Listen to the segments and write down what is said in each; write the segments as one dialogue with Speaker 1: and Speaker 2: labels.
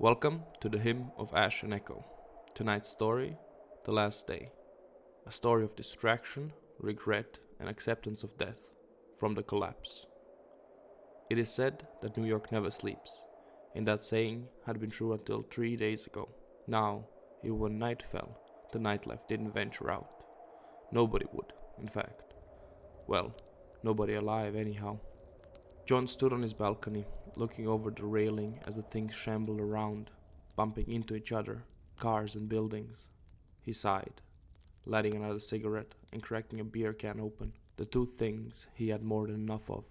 Speaker 1: Welcome to the Hymn of Ash and Echo. Tonight's story, The Last Day. A story of distraction, regret, and acceptance of death from the collapse. It is said that New York never sleeps, and that saying had been true until 3 days ago. Now, even when night fell, the nightlife didn't venture out. Nobody would, in fact. Well, nobody alive anyhow. John stood on his balcony, looking over the railing as the things shambled around, bumping into each other, cars and buildings. He sighed, lighting another cigarette and cracking a beer can open, the two things he had more than enough of.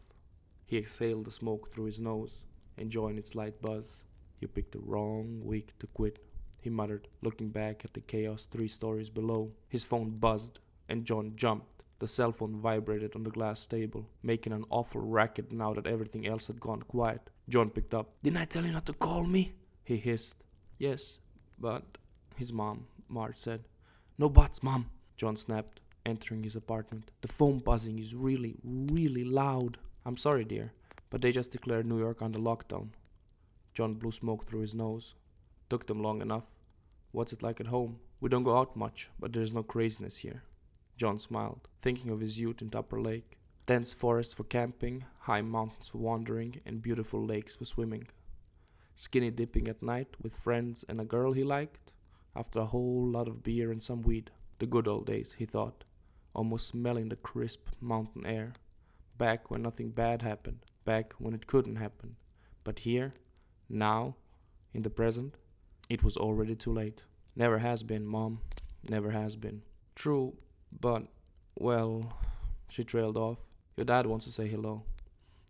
Speaker 1: He exhaled the smoke through his nose, enjoying its light buzz. "You picked the wrong week to quit," he muttered, looking back at the chaos 3 stories below. His phone buzzed, and John jumped. The cell phone vibrated on the glass table, making an awful racket now that everything else had gone quiet. John picked up. "Didn't I tell you not to call me?" he hissed. "Yes, but," his mom, Marge, said. "No buts, Mom," John snapped, entering his apartment. "The phone buzzing is really, really loud." "I'm sorry, dear, but they just declared New York under lockdown." John blew smoke through his nose. "Took them long enough. What's it like at home?" "We don't go out much, but there's no craziness here." John smiled, thinking of his youth in Upper Lake. Dense forests for camping, high mountains for wandering, and beautiful lakes for swimming. Skinny dipping at night with friends and a girl he liked, after a whole lot of beer and some weed. The good old days, he thought, almost smelling the crisp mountain air. Back when nothing bad happened, back when it couldn't happen. But here, now, in the present, it was already too late. "Never has been, Mom, never has been." "True, but, well," she trailed off. "Your dad wants to say hello."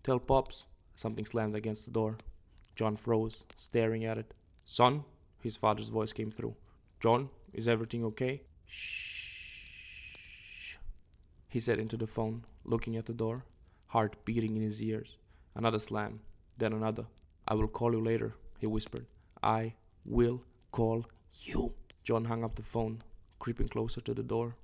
Speaker 1: "Tell Pops." Something slammed against the door. John froze, staring at it. "Son?" His father's voice came through. "John, is everything okay?" "Shh," he said into the phone, looking at the door, heart beating in his ears. Another slam, then another. "I will call you later," he whispered. "I will call you." John hung up the phone, creeping closer to the door.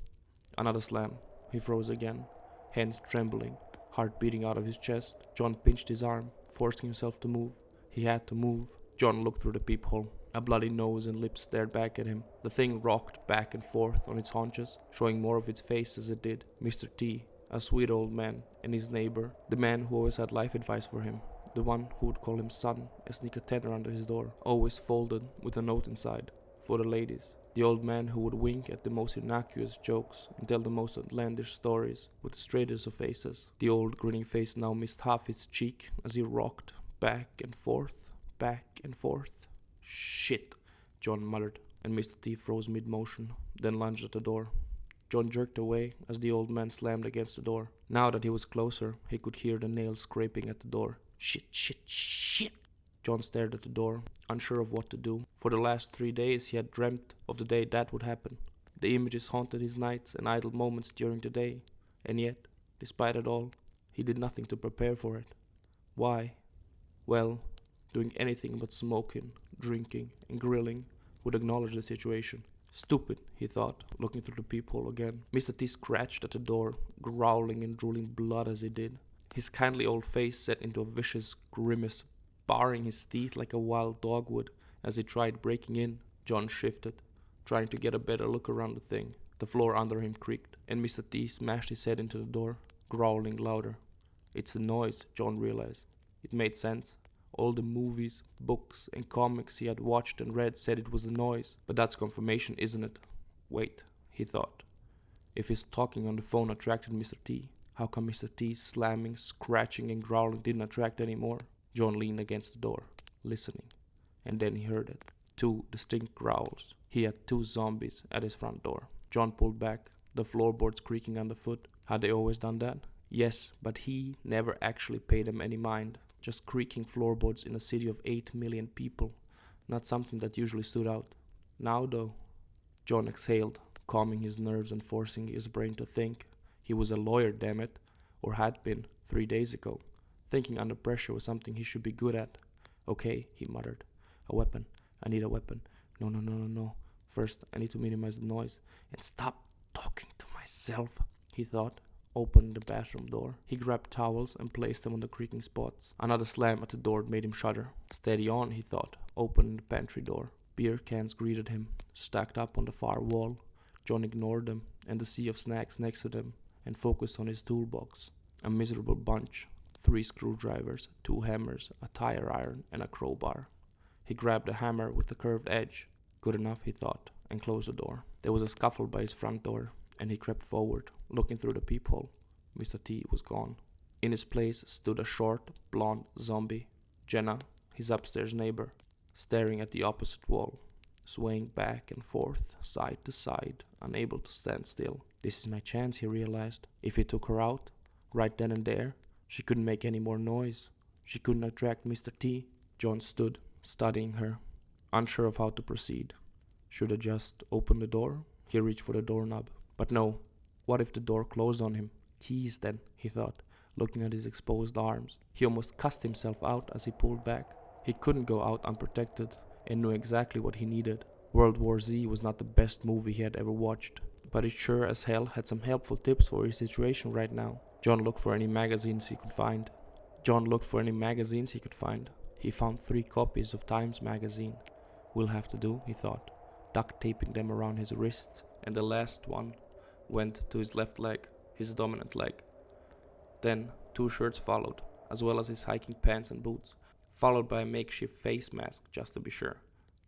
Speaker 1: Another slam. He froze again, hands trembling, heart beating out of his chest. John pinched his arm, forcing himself to move. He had to move. John looked through the peephole. A bloody nose and lips stared back at him. The thing rocked back and forth on its haunches, showing more of its face as it did. Mr. T, a sweet old man, and his neighbor, the man who always had life advice for him, the one who would call him son and sneak a tenner under his door, always folded with a note inside, for the ladies. The old man who would wink at the most innocuous jokes and tell the most outlandish stories with the straightest of faces. The old grinning face now missed half its cheek as he rocked back and forth, back and forth. "Shit," John muttered, and Mr. T froze mid-motion, then lunged at the door. John jerked away as the old man slammed against the door. Now that he was closer, he could hear the nails scraping at the door. "Shit, shit, shit!" John stared at the door, unsure of what to do. For the last 3 days he had dreamt of the day that would happen. The images haunted his nights and idle moments during the day, and yet, despite it all, he did nothing to prepare for it. Why? Well, doing anything but smoking, drinking, and grilling would acknowledge the situation. Stupid, he thought, looking through the peephole again. Mr. T scratched at the door, growling and drooling blood as he did. His kindly old face set into a vicious grimace, baring his teeth like a wild dog would as he tried breaking in. John shifted, trying to get a better look around the thing. The floor under him creaked, and Mr. T smashed his head into the door, growling louder. It's the noise, John realized. It made sense. All the movies, books, and comics he had watched and read said it was the noise, but that's confirmation, isn't it? Wait, he thought. If his talking on the phone attracted Mr. T, how come Mr. T's slamming, scratching, and growling didn't attract anymore? John leaned against the door, listening, and then he heard it. 2 distinct growls. He had 2 zombies at his front door. John pulled back, the floorboards creaking underfoot. Had they always done that? Yes, but he never actually paid them any mind. Just creaking floorboards in a city of 8 million people. Not something that usually stood out. Now though, John exhaled, calming his nerves and forcing his brain to think. He was a lawyer, damn it, or had been 3 days ago. Thinking under pressure was something he should be good at. "Okay," he muttered. "A weapon. I need a weapon. No. First, I need to minimize the noise and stop talking to myself," he thought, opening the bathroom door. He grabbed towels and placed them on the creaking spots. Another slam at the door made him shudder. Steady on, he thought, opening the pantry door. Beer cans greeted him, stacked up on the far wall. John ignored them and the sea of snacks next to them and focused on his toolbox. A miserable bunch. 3 screwdrivers, 2 hammers, a tire iron, and a crowbar. He grabbed a hammer with the curved edge. Good enough, he thought, and closed the door. There was a scuffle by his front door, and he crept forward, looking through the peephole. Mr. T was gone. In his place stood a short, blonde zombie, Jenna, his upstairs neighbor, staring at the opposite wall, swaying back and forth, side to side, unable to stand still. This is my chance, he realized. If he took her out, right then and there, she couldn't make any more noise. She couldn't attract Mr. T. John stood, studying her, unsure of how to proceed. Should I just open the door? He reached for the doorknob. But no, what if the door closed on him? Keys then, he thought, looking at his exposed arms. He almost cussed himself out as he pulled back. He couldn't go out unprotected and knew exactly what he needed. World War Z was not the best movie he had ever watched, but it sure as hell had some helpful tips for his situation right now. John looked for any magazines he could find. He found 3 copies of Times magazine. Will have to do, he thought, duct taping them around his wrists, and the last one went to his left leg, his dominant leg. Then 2 shirts followed, as well as his hiking pants and boots, followed by a makeshift face mask just to be sure.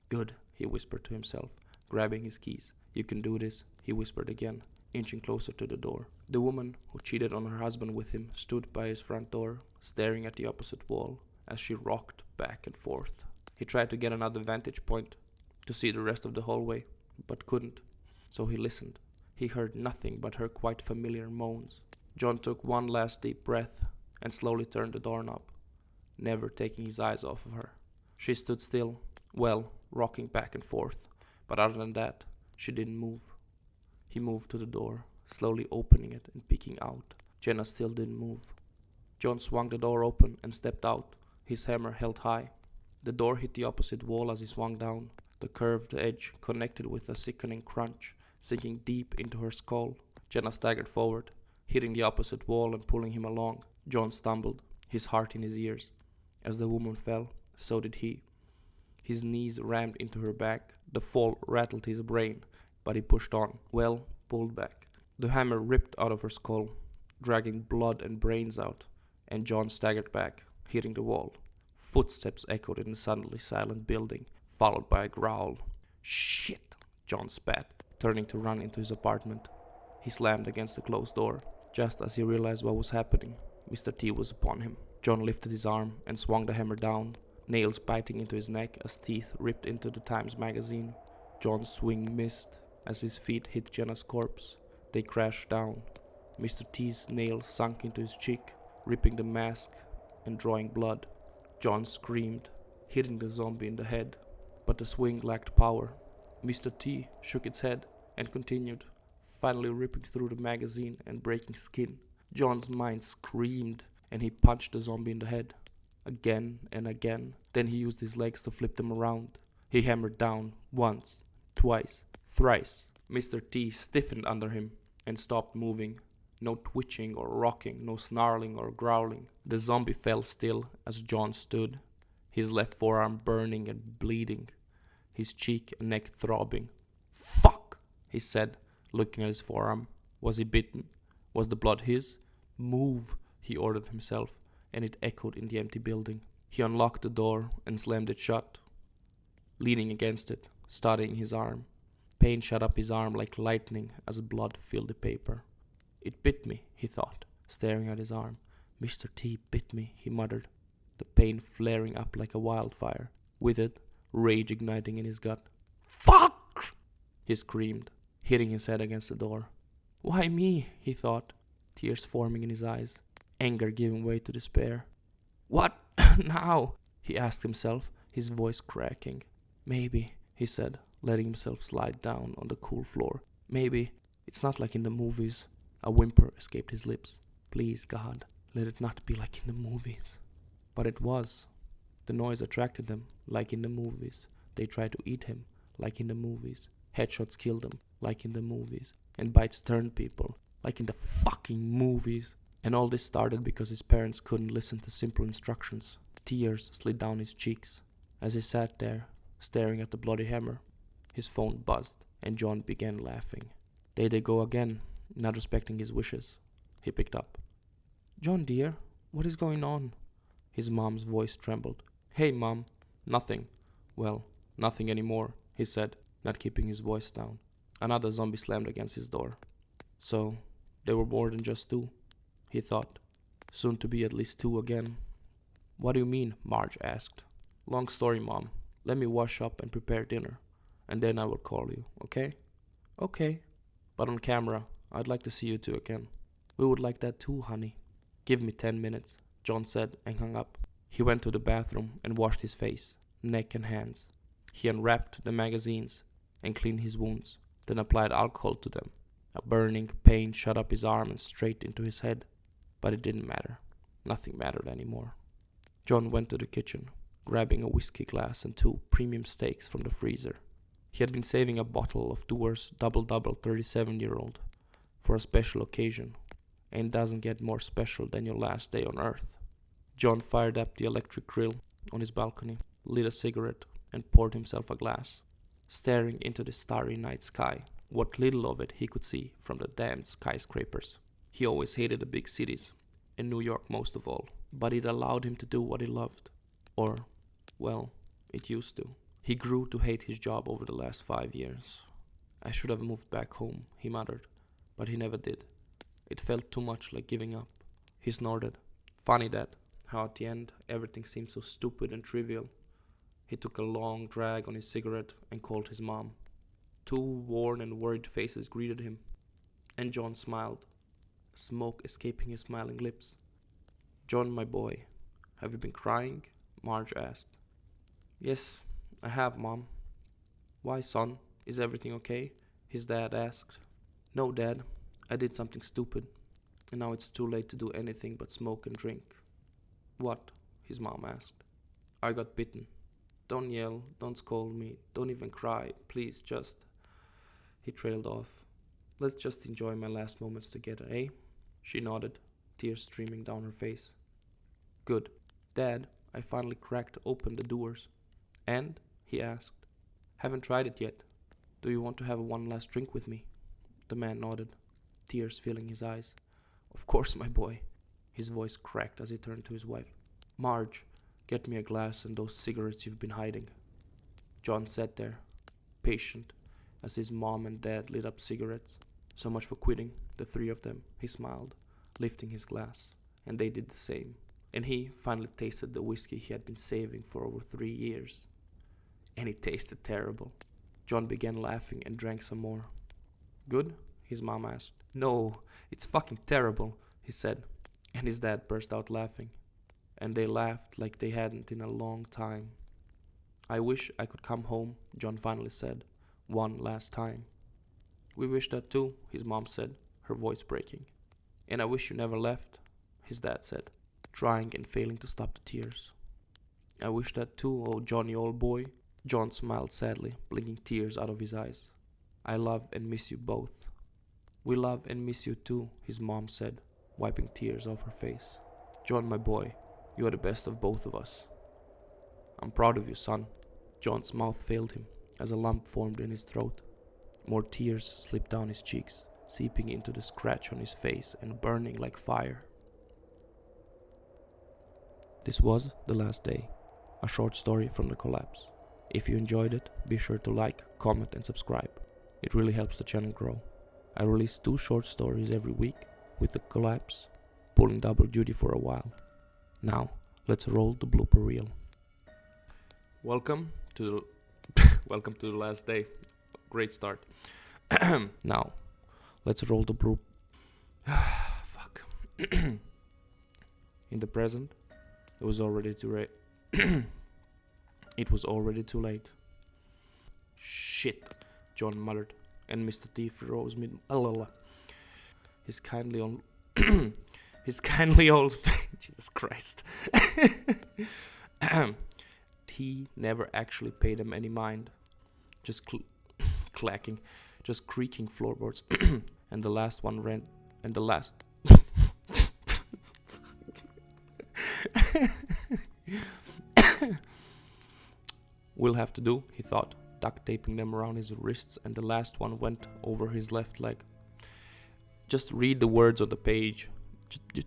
Speaker 1: Good, he whispered to himself, grabbing his keys. You can do this, he whispered again, inching closer to the door. The woman who cheated on her husband with him stood by his front door, staring at the opposite wall as she rocked back and forth. He tried to get another vantage point to see the rest of the hallway, but couldn't. So he listened. He heard nothing but her quite familiar moans. John took one last deep breath and slowly turned the doorknob, never taking his eyes off of her. She stood still, rocking back and forth, but other than that, she didn't move. He moved to the door, slowly opening it and peeking out. Jenna still didn't move. John swung the door open and stepped out, his hammer held high. The door hit the opposite wall as he swung down. The curved edge connected with a sickening crunch, sinking deep into her skull. Jenna staggered forward, hitting the opposite wall and pulling him along. John stumbled, his heart in his ears. As the woman fell, so did he. His knees rammed into her back. The fall rattled his brain, but he pushed on. Pulled back. The hammer ripped out of her skull, dragging blood and brains out, and John staggered back, hitting the wall. Footsteps echoed in the suddenly silent building, followed by a growl. Shit, John spat, turning to run into his apartment. He slammed against the closed door. Just as he realized what was happening, Mr. T was upon him. John lifted his arm and swung the hammer down, nails biting into his neck as teeth ripped into the Times magazine. John's swing missed as his feet hit Jenna's corpse. They crashed down. Mr. T's nails sunk into his cheek, ripping the mask and drawing blood. John screamed, hitting the zombie in the head, but the swing lacked power. Mr. T shook its head and continued, finally ripping through the magazine and breaking skin. John's mind screamed, and he punched the zombie in the head, again and again. Then he used his legs to flip them around. He hammered down, once, twice, thrice. Mr. T stiffened under him and stopped moving. No twitching or rocking, no snarling or growling. The zombie fell still as John stood, his left forearm burning and bleeding, his cheek and neck throbbing. Fuck, he said, looking at his forearm. Was he bitten? Was the blood his? Move, he ordered himself, and it echoed in the empty building. He unlocked the door and slammed it shut, leaning against it, studying his arm. Pain shot up his arm like lightning as blood filled the paper. It bit me, he thought, staring at his arm. Mr. T bit me, he muttered, the pain flaring up like a wildfire. With it, rage igniting in his gut. Fuck! He screamed, hitting his head against the door. Why me? He thought, tears forming in his eyes, anger giving way to despair. What now? He asked himself, his voice cracking. Maybe, he said, letting himself slide down on the cool floor. Maybe it's not like in the movies. A whimper escaped his lips. Please, God, let it not be like in the movies. But it was. The noise attracted them, like in the movies. They tried to eat him, like in the movies. Headshots killed them, like in the movies. And bites turned people, like in the fucking movies. And all this started because his parents couldn't listen to simple instructions. Tears slid down his cheeks. As he sat there, staring at the bloody hammer, his phone buzzed, and John began laughing. There they go again, not respecting his wishes. He picked up. "John dear, what is going on?" His mom's voice trembled. "Hey Mom, nothing." "Well, nothing anymore," he said, not keeping his voice down. Another zombie slammed against his door. So, there were more than just two, he thought. Soon to be at least two again. "What do you mean?" Marge asked. "Long story, Mom. Let me wash up and prepare dinner, and then I will call you, okay?" "Okay. But on camera, I'd like to see you two again." "We would like that too, honey." "Give me 10 minutes, John said and hung up. He went to the bathroom and washed his face, neck and hands. He unwrapped the magazines and cleaned his wounds, then applied alcohol to them. A burning pain shot up his arm and straight into his head, but it didn't matter. Nothing mattered anymore. John went to the kitchen, grabbing a whiskey glass and 2 premium steaks from the freezer. He had been saving a bottle of Dewar's Double 37-year-old for a special occasion, and it doesn't get more special than your last day on Earth. John fired up the electric grill on his balcony, lit a cigarette, and poured himself a glass, staring into the starry night sky, what little of it he could see from the damned skyscrapers. He always hated the big cities, and New York most of all, but it allowed him to do what he loved. Or, well, it used to. He grew to hate his job over the last 5 years. "I should have moved back home," he muttered, but he never did. It felt too much like giving up. He snorted. Funny that, how at the end everything seemed so stupid and trivial. He took a long drag on his cigarette and called his mom. 2 worn and worried faces greeted him, and John smiled, smoke escaping his smiling lips. "John, my boy, have you been crying?" Marge asked. "Yes, I have, Mom." "Why, son? Is everything okay?" his dad asked. "No, Dad. I did something stupid, and now it's too late to do anything but smoke and drink." "What?" his mom asked. "I got bitten." "Don't yell, don't scold me, don't even cry, please just..." He trailed off. "Let's just enjoy my last moments together, eh?" She nodded, tears streaming down her face. "Good. Dad, I finally cracked open the doors." "And?" he asked. "Haven't tried it yet. Do you want to have one last drink with me?" The man nodded, tears filling his eyes. "Of course, my boy." His voice cracked as he turned to his wife. "Marge, get me a glass and those cigarettes you've been hiding." John sat there, patient, as his mom and dad lit up cigarettes. "So much for quitting, the 3 of them," he smiled, lifting his glass, and they did the same. And he finally tasted the whiskey he had been saving for over 3 years. And it tasted terrible. John began laughing and drank some more. "Good?" his mom asked. "No, it's fucking terrible," he said, and his dad burst out laughing. And they laughed like they hadn't in a long time. "I wish I could come home," John finally said, one last time. "We wish that too," his mom said, her voice breaking. "And I wish you never left," his dad said, trying and failing to stop the tears. "I wish that too, oh Johnny old boy." John smiled sadly, blinking tears out of his eyes. "I love and miss you both." "We love and miss you too," his mom said, wiping tears off her face. "John, my boy, you are the best of both of us." "I'm proud of you, son." John's mouth failed him as a lump formed in his throat. More tears slipped down his cheeks, seeping into the scratch on his face and burning like fire. This was The Last Day, a short story from the collapse. If you enjoyed it, be sure to like, comment and subscribe. It really helps the channel grow. I release 2 short stories every week, with the collapse pulling double duty for a while. Now, let's roll the blooper reel. Welcome to the last day. Great start. Now, let's roll the fuck. In the present, it was already too late. It was already too late. "Shit," John muttered, and Mr. Thief rose mid. His kindly old, Jesus Christ. He never actually paid them any mind. Just clacking, just creaking floorboards, and the last one and the last. Will have to do, he thought, duct taping them around his wrists, and the last one went over his left leg. Just read the words on the page.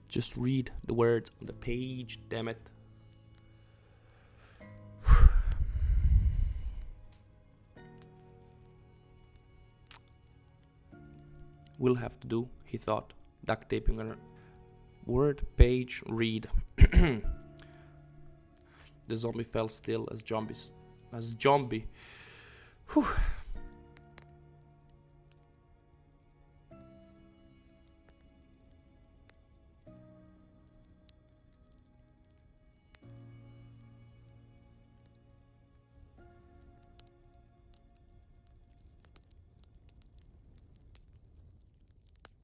Speaker 1: Just read the words on the page, damn it. Will have to do, he thought, duct taping on word, page, read. The zombie fell still as zombie. Whew.